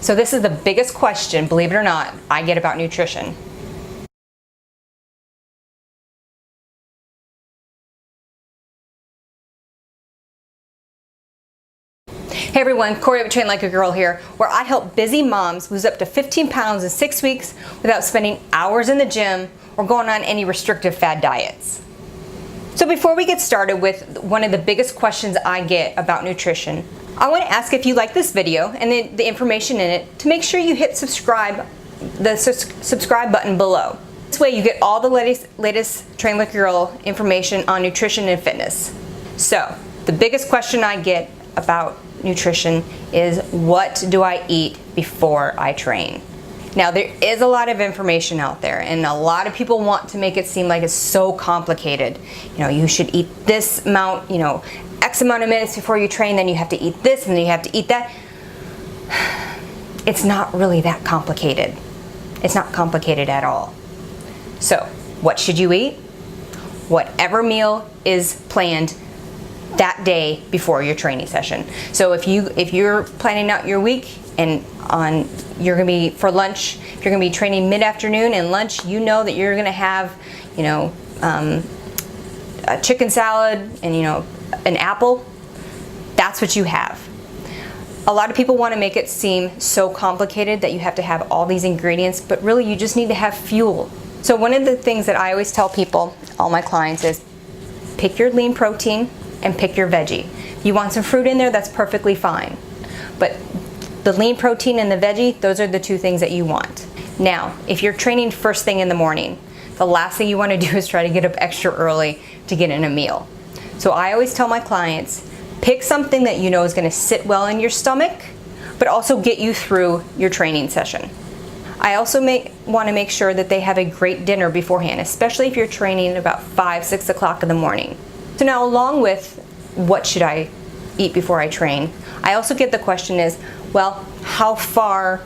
So this is the biggest question, believe it or not, I get about nutrition. Hey everyone, Kori with Train Like a Girl here, where I help busy moms lose up to 15 pounds in 6 weeks without spending hours in the gym or going on any restrictive fad diets. So before we get started with one of the biggest questions I get about nutrition, I want to ask if you like this video and the information in it to make sure you hit the subscribe button below. This way you get all the latest Train Like a Girl information on nutrition and fitness. So the biggest question I get about nutrition is, what do I eat before I train? Now, there is a lot of information out there, and a lot of people want to make it seem like it's so complicated. You know, you should eat this amount, X amount of minutes before you train, then you have to eat this, and then you have to eat that. It's not really that complicated. It's not complicated at all. So, what should you eat? Whatever meal is planned that day before your training session. So if you're planning out your week and you're gonna be for lunch, if you're gonna be training mid-afternoon and lunch, you know that you're gonna have, a chicken salad and an apple. That's what you have. A lot of people want to make it seem so complicated that you have to have all these ingredients, but really you just need to have fuel. So one of the things that I always tell people, all my clients, is pick your lean protein and pick your veggie. If you want some fruit in there, that's perfectly fine. But the lean protein and the veggie, those are the two things that you want. Now, if you're training first thing in the morning, the last thing you want to do is try to get up extra early to get in a meal. So I always tell my clients, pick something that you know is going to sit well in your stomach, but also get you through your training session. I also want to make sure that they have a great dinner beforehand, especially if you're training about 5, 6 o'clock in the morning. So now, along with what should I eat before I train, I also get the question is, well, how far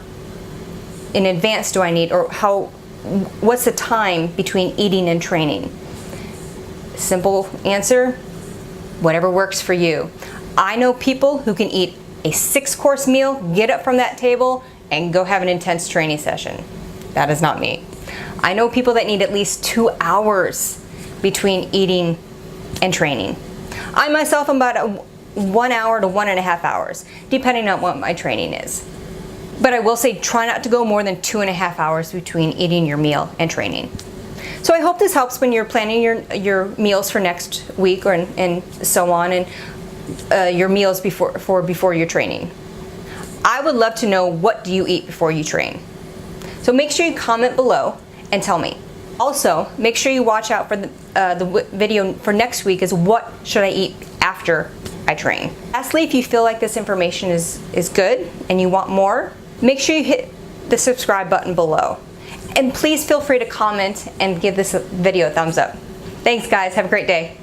in advance do I need, or what's the time between eating and training? Simple answer, whatever works for you. I know people who can eat a 6-course meal, get up from that table, and go have an intense training session. That is not me. I know people that need at least 2 hours between eating and training. I myself am about 1 hour to 1.5 hours, depending on what my training is. But I will say, try not to go more than 2.5 hours between eating your meal and training. So I hope this helps when you're planning your meals for next week and so on, and your meals before your training. I would love to know, what do you eat before you train? So make sure you comment below and tell me. Also, make sure you watch out for the video for next week, is what should I eat after I train. Lastly, if you feel like this information is good and you want more, make sure you hit the subscribe button below. And please feel free to comment and give this video a thumbs up. Thanks guys, have a great day.